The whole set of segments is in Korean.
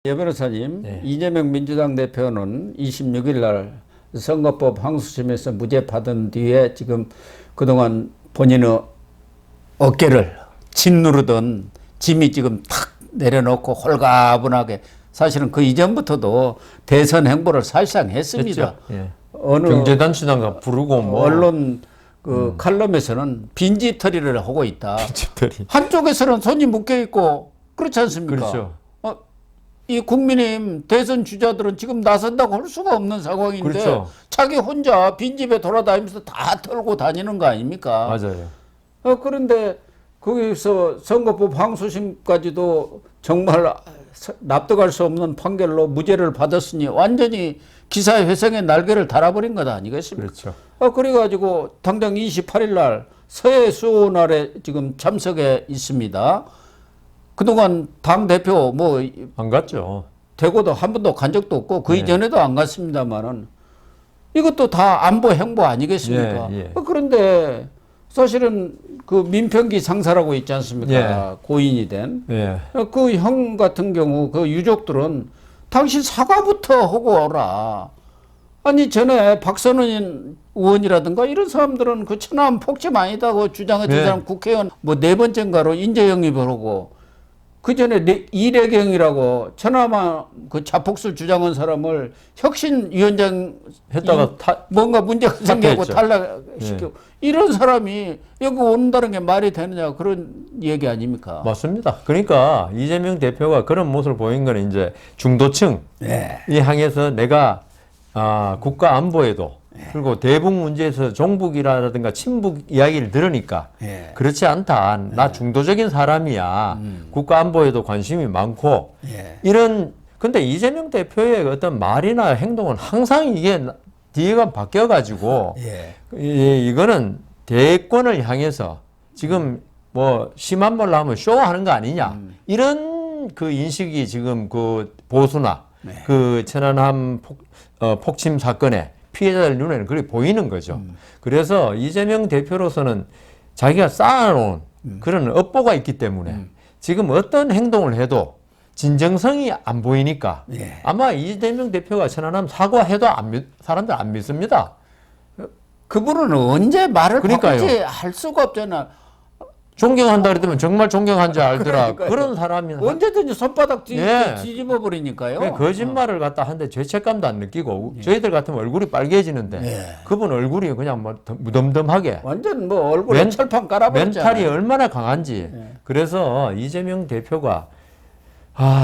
여 변호사님, 네. 이재명 민주당 대표는 26일 날 선거법 항소심에서 무죄 받은 뒤에 지금 그동안 본인의 어깨를 짓누르던 짐이 지금 탁 내려놓고 홀가분하게 사실은 그 이전부터도 대선 행보를 사실상 했습니다. 했죠. 예. 어느 경제단체장과 부르고 뭐 언론 그 칼럼에서는 빈집털이를 하고 있다. 집들이 한쪽에서는 손이 묶여 있고 그렇지 않습니까? 그렇죠. 이 국민의힘 대선 주자들은 지금 나선다고 할 수가 없는 상황인데 그렇죠. 자기 혼자 빈집에 돌아다니면서 다 털고 다니는 거 아닙니까? 맞아요. 그런데 거기서 선거법 항소심까지도 정말 납득할 수 없는 판결로 무죄를 받았으니 완전히 기사의 회생의 날개를 달아버린 것 아니겠습니까? 그렇죠. 그래가지고 당장 28일 날 서해 수호날에 지금 참석해 있습니다. 그동안 당대표 뭐 안 갔죠. 되고도 한 번도 간 적도 없고 그 네. 이전에도 안 갔습니다만은 이것도 다 안보 행보 아니겠습니까? 예, 예. 그런데 사실은 그 민평기 상사라고 있지 않습니까? 예. 고인이 된. 예. 그 형 같은 경우 그 유족들은 당신 사과부터 하고 오라. 아니 전에 박선원 의원이라든가 이런 사람들은 그 천안 폭침 아니다고 주장했던 네. 사람 국회의원 뭐 네 번째인가로 인재 영입을 하고 그 전에 이래경이라고 천안함 그 자폭술 주장한 사람을 혁신위원장 했다가 뭔가 문제가 생기고 사퇴했죠. 탈락시키고 이런 사람이 여기 온다는 게 말이 되느냐 그런 얘기 아닙니까? 맞습니다. 그러니까 이재명 대표가 그런 모습을 보인 거는 이제 중도층 이 향해서 내가 국가 안보에도 그리고 대북 문제에서 종북이라든가 친북 이야기를 들으니까 그렇지 않다. 나 중도적인 사람이야. 국가 안보에도 관심이 많고 이런 근데 이재명 대표의 어떤 말이나 행동은 항상 이게 뒤가 바뀌어 가지고 이거는 대권을 향해서 지금 뭐 심한 말로 하면 쇼하는 거 아니냐. 이런 그 인식이 지금 그 보수나 그 천안함 폭침 사건에 피해자들 눈에는 그렇게 보이는 거죠. 그래서 이재명 대표로서는 자기가 쌓아놓은 그런 업보가 있기 때문에 지금 어떤 행동을 해도 진정성이 안 보이니까 아마 이재명 대표가 천안함 사과해도 사람들 안 믿습니다. 그분은 언제 말을 그러니까요. 바꾸지 할 수가 없잖아. 존경한다 그러면 정말 존경한지 알더라. 그러니까요. 그런 사람이 언제든지 손바닥 예. 뒤집어 버리니까요. 거짓말을 갖다 하는데 죄책감도 안 느끼고 저희들 같으면 얼굴이 빨개지는데 그분 얼굴이 그냥 뭐 무덤덤하게 완전 뭐 얼굴에 철판 깔아버렸잖아요. 멘탈이 얼마나 강한지. 그래서 이재명 대표가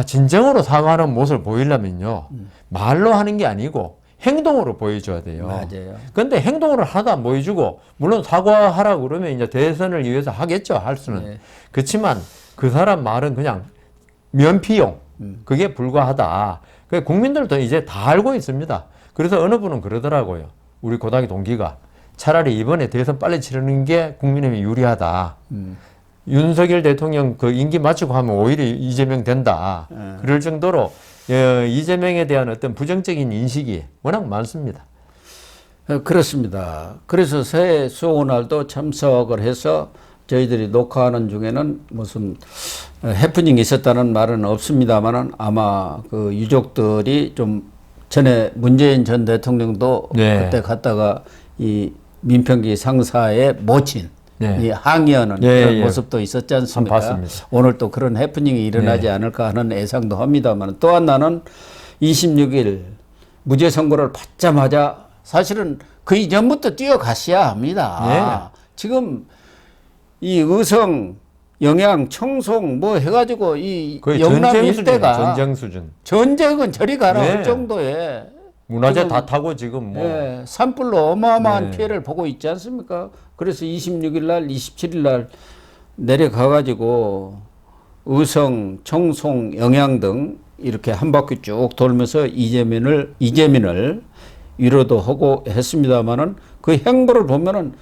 진정으로 사과하는 모습을 보이려면요 말로 하는 게 아니고 행동으로 보여줘야 돼요. 맞아요. 근데 행동으로 하나도 안 보여주고 물론 사과하라고 그러면 이제 대선을 위해서 하겠죠. 할 수는. 그렇지만 그 사람 말은 그냥 면피용. 그게 불과하다. 국민들도 이제 다 알고 있습니다. 그래서 어느 분은 그러더라고요. 우리 고등학교 동기가 차라리 이번에 대선 빨리 치르는 게 국민의힘이 유리하다. 윤석열 대통령 그 임기 마치고 하면 오히려 이재명 된다. 그럴 정도로 이재명에 대한 어떤 부정적인 인식이 워낙 많습니다. 그렇습니다. 그래서 새해 수호날도 참석을 해서 저희들이 녹화하는 중에는 무슨 해프닝이 있었다는 말은 없습니다만은 아마 그 유족들이 좀 전에 문재인 전 대통령도 그때 갔다가 이 민평기 상사의 모친 이 항의하는 그런 모습도 있었지 않습니까? 봤습니다. 오늘 또 그런 해프닝이 일어나지 않을까 하는 예상도 합니다만 또 하나는 26일 무죄 선고를 받자마자 사실은 그 이전부터 뛰어가셔야 합니다. 지금 이 의성, 영양, 청송 뭐 해가지고 이 영남 일대가 전쟁 수준. 전쟁은 저리 가라 할 정도의 문화재 다 타고 지금 뭐 산불로 어마어마한 피해를 보고 있지 않습니까? 그래서 26일 날, 27일 날 내려가가지고 의성, 청송, 영양 등 이렇게 한 바퀴 쭉 돌면서 이재민을 위로도 하고 했습니다만은 그 행보를 보면은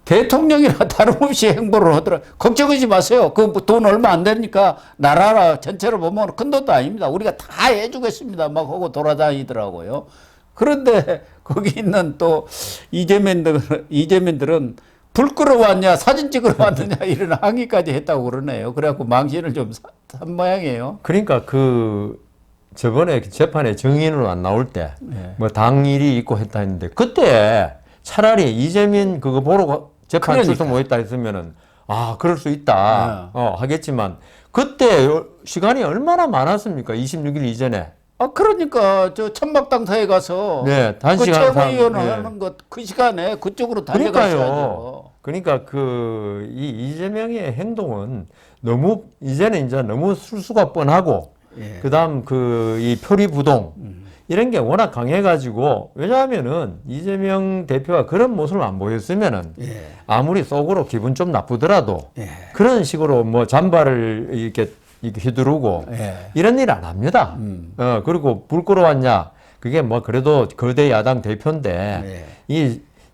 대통령이나 다름없이 행보를 하더라. 걱정하지 마세요. 그 돈 얼마 안 되니까 나라 전체를 보면 큰 돈도 아닙니다. 우리가 다 해주겠습니다. 막 하고 돌아다니더라고요. 그런데 거기 있는 또 이재민들은 불 끄러 왔냐 사진 찍으러 왔느냐 이런 항의까지 했다고 그러네요. 그래갖고 망신을 좀 산 모양이에요. 그러니까 그 저번에 재판에 증인으로 안 나올 때 네. 뭐 당일이 있고 했다 했는데 그때 차라리 이재민 그거 보러 재판 그러니까. 출석 못 했다 했으면은 아 그럴 수 있다 하겠지만 그때 시간이 얼마나 많았습니까? 26일 이전에. 그러니까 저 천막당사에 가서 네, 그 단시간 최고위원 네. 하는 것 그 시간에 그쪽으로 그러니까요. 달려가셔야죠. 그러니까 이 이재명의 행동은 너무 이제는 이제 너무 술수가 뻔하고 예. 그다음 이 표리부동 이런 게 워낙 강해가지고 왜냐하면은 이재명 대표가 그런 모습을 안 보였으면은 예. 아무리 속으로 기분 좀 나쁘더라도 예. 그런 식으로 뭐 잠바를 이렇게 휘두르고 예. 이런 일 안 합니다. 그리고 불 끌어왔냐 그게 뭐 그래도 거대 야당 대표인데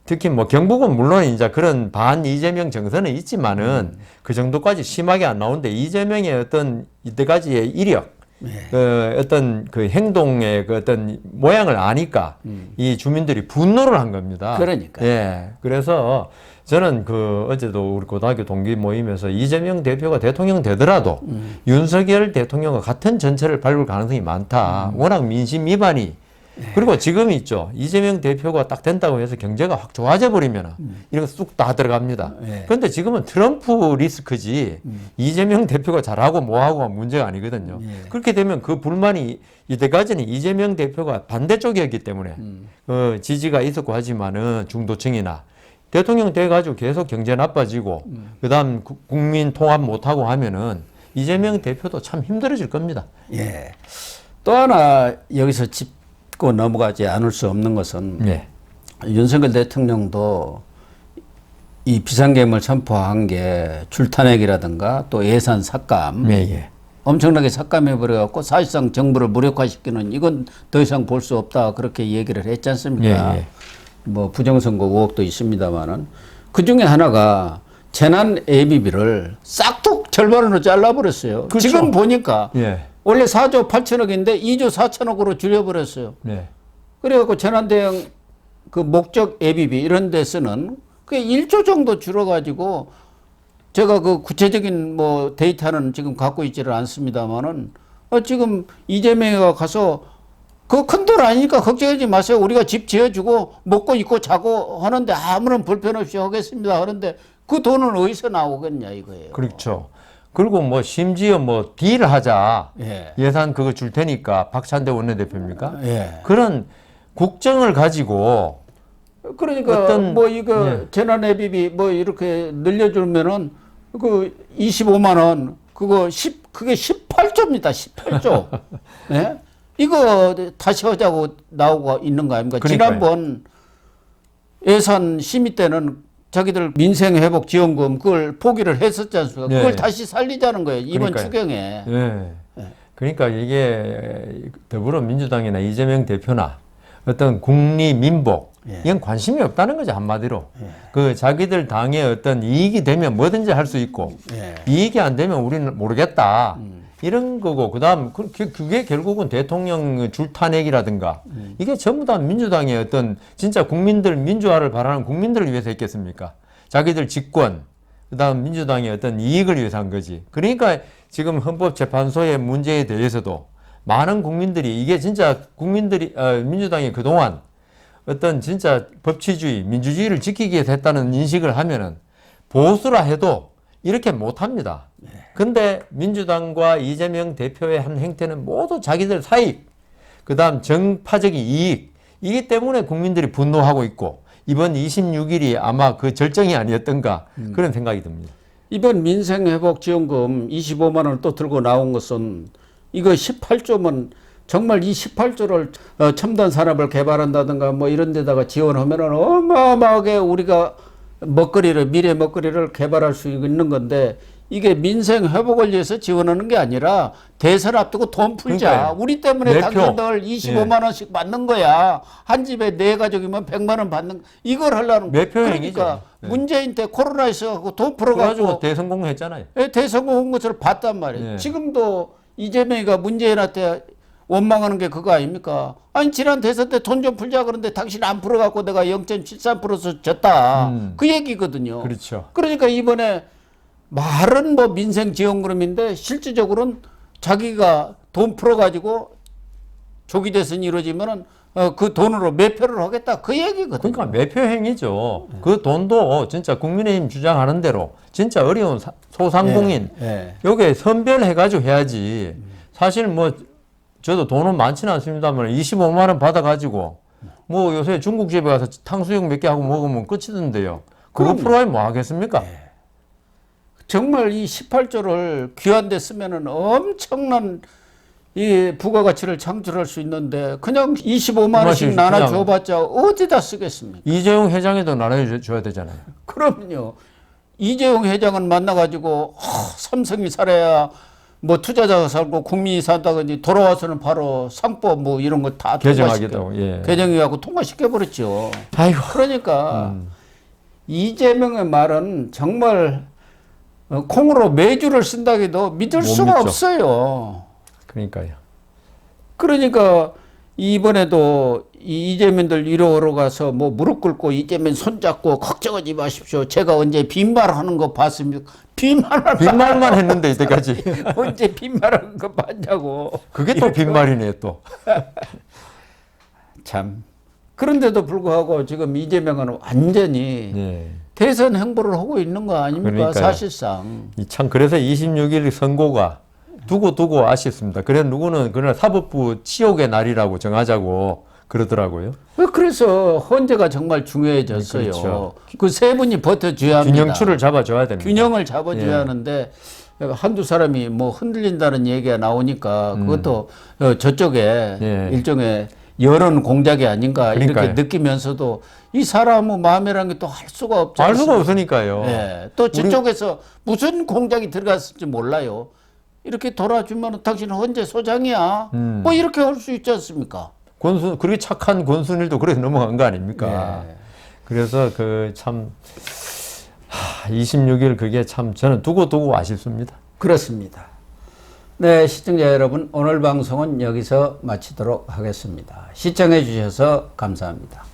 특히 뭐 경북은 물론 이제 그런 반 이재명 정서는 있지만은 그 정도까지 심하게 안 나오는데 이재명의 어떤 이때까지의 이력 어떤 그 행동의 그 어떤 모양을 아니까 이 주민들이 분노를 한 겁니다. 그러니까. 예. 그래서 저는 어제도 우리 고등학교 동기 모임에서 이재명 대표가 대통령 되더라도 윤석열 대통령과 같은 전철을 밟을 가능성이 많다. 워낙 민심 위반이 그리고 지금 있죠. 이재명 대표가 딱 된다고 해서 경제가 확 좋아져 버리면 이런 거 쑥 다 들어갑니다. 그런데 지금은 트럼프 리스크지 이재명 대표가 잘하고 뭐하고가 문제가 아니거든요. 그렇게 되면 그 불만이 이때까지는 이재명 대표가 반대쪽이었기 때문에 지지가 있었고 하지만은 중도층이나 대통령 돼가지고 계속 경제 나빠지고 그다음 국민 통합 못하고 하면은 이재명 대표도 참 힘들어질 겁니다. 예. 또 하나 여기서 짚고 넘어가지 않을 수 없는 것은 윤석열 대통령도 이 비상계엄을 선포한 게 줄탄핵이라든가 또 예산 삭감 엄청나게 삭감해버려갖고 사실상 정부를 무력화시키는 이건 더 이상 볼 수 없다 그렇게 얘기를 했지 않습니까? 뭐 부정선거 의혹도 있습니다만은 그 중에 하나가 재난 예비비를 싹둑 절반으로 잘라버렸어요. 그렇죠. 지금 보니까 원래 4조 8천억인데 2조 4천억으로 줄여버렸어요. 그래갖고 재난 대응 그 목적 예비비 이런 데 쓰는 그게 1조 정도 줄어가지고 제가 그 구체적인 뭐 데이터는 지금 갖고 있지를 않습니다만은 지금 이재명이가 가서 그 큰 돈 아니니까 걱정하지 마세요. 우리가 집 지어주고 먹고 입고 자고 하는데 아무런 불편 없이 하겠습니다. 하는데 그 돈은 어디서 나오겠냐 이거예요. 그렇죠. 그리고 뭐 심지어 뭐 딜하자 예산 그거 줄 테니까 박찬대 원내대표입니까? 그런 국정을 가지고 그러니까 어떤 뭐 이거 재난예비비 뭐 이렇게 늘려주면은 그 25만 원 그거 그게 18조입니다. 18조. 예? 이거 다시 하자고 나오고 있는 거 아닙니까? 그러니까요. 지난번 예산 심의 때는 자기들 민생회복지원금 그걸 포기를 했었지 않습니까? 그걸 다시 살리자는 거예요. 이번 추경에. 그러니까 이게 더불어민주당이나 이재명 대표나 어떤 국리민복 이건 관심이 없다는 거죠 한마디로. 그 자기들 당의 어떤 이익이 되면 뭐든지 할 수 있고 이익이 안 되면 우리는 모르겠다. 이런 거고 그다음 그게 결국은 대통령 줄탄핵이라든가 이게 전부 다 민주당의 어떤 진짜 국민들 민주화를 바라는 국민들을 위해서 했겠습니까? 자기들 집권 그다음 민주당의 어떤 이익을 위해서 한 거지. 그러니까 지금 헌법재판소의 문제에 대해서도 많은 국민들이 이게 진짜 민주당이 그동안 어떤 진짜 법치주의 민주주의를 지키기 위해서 했다는 인식을 하면은 보수라 해도 이렇게 못합니다. 근데 민주당과 이재명 대표의 한 행태는 모두 자기들 사익, 그 다음 정파적인 이익, 이기 때문에 국민들이 분노하고 있고 이번 26일이 아마 그 절정이 아니었던가 그런 생각이 듭니다. 이번 민생회복지원금 25만 원을 또 들고 나온 것은 이거 18조면 정말 이 18조를 첨단 산업을 개발한다든가 뭐 이런 데다가 지원하면은 어마어마하게 우리가 미래 먹거리를 개발할 수 있는 건데 이게 민생 회복을 위해서 지원하는 게 아니라 대선 앞두고 돈 풀자. 그러니까요. 우리 때문에 매표. 당신들 25만 원씩 받는 거야. 한 집에 4가족이면 100만 원 받는 이걸 하려는 매표행위죠. 그러니까 문재인 때 코로나 있어갖고 돈 풀어가지고 그래가지고 대성공했잖아요. 대성공 것을 봤단 말이에요. 지금도 이재명이가 문재인한테 원망하는 게 그거 아닙니까? 아니 지난 대선 때 돈 좀 풀자 그러는데 당신 안 풀어갖고 내가 0.73%서 졌다. 그 얘기거든요. 그렇죠. 그러니까 이번에 말은 뭐 민생지원금인데 실질적으로는 자기가 돈 풀어가지고 조기 대선이 이루어지면은 그 돈으로 매표를 하겠다 그 얘기거든요. 그러니까 매표 행위죠. 그 돈도 진짜 국민의힘 주장하는 대로 진짜 어려운 소상공인 요게 선별해가지고 해야지. 사실 뭐 저도 돈은 많지는 않습니다만 25만 원 받아가지고 뭐 요새 중국집에 가서 탕수육 몇 개 하고 먹으면 끝이던데요. 그거 프로에 뭐 하겠습니까? 정말 이 18조를 귀한 데 쓰면은 엄청난 이 부가가치를 창출할 수 있는데 그냥 25만 원씩 나눠 줘봤자 어디다 쓰겠습니까? 이재용 회장에도 나눠줘야 되잖아요. 그럼요. 이재용 회장은 만나가지고 삼성이 살아야 뭐 투자자가 살고 국민이 산다든지 돌아와서는 바로 상법 뭐 이런 거 다 개정하겠다고 개정해갖고 통과시켜버렸죠. 아이고. 그러니까 이재명의 말은 정말 콩으로 매주를 쓴다기도 믿을 수가 믿죠. 없어요. 그러니까요. 그러니까 이번에도 이재민들 위로하러 가서 뭐 무릎 꿇고 이재민 손잡고 걱정하지 마십시오. 제가 언제 빈말하는 거 봤습니까? 빈말만 했는데 이때까지. 언제 빈말하는 거 봤냐고. 그게 또 빈말이네 또. 참. 그런데도 불구하고 지금 이재명은 완전히 대선 행보를 하고 있는 거 아닙니까? 그러니까요. 사실상. 참 그래서 26일 선고가 두고 아쉽습니다. 그래 누구는 그날 사법부 치욕의 날이라고 정하자고 그러더라고요. 그래서 헌재가 정말 중요해졌어요. 그렇죠. 그 세 분이 버텨줘야 합니다. 균형추를 잡아줘야 됩니다. 균형을 잡아줘야 하는데 한두 사람이 뭐 흔들린다는 얘기가 나오니까 그것도 저쪽에 일종의 여론 공작이 아닌가 그러니까요. 이렇게 느끼면서도 이 사람의 마음이라는 게 또 알 수가 없지 알 수가 않습니까? 없으니까요. 네. 또 저쪽에서 무슨 공작이 들어갔을지 몰라요. 이렇게 돌아주면 당신은 헌재 소장이야. 뭐 이렇게 할 수 있지 않습니까? 그렇게 착한 권순일도 그래 넘어간 거 아닙니까? 그래서 그 참 26일 그게 참 저는 두고 아쉽습니다. 그렇습니다. 네, 시청자 여러분, 오늘 방송은 여기서 마치도록 하겠습니다. 시청해 주셔서 감사합니다.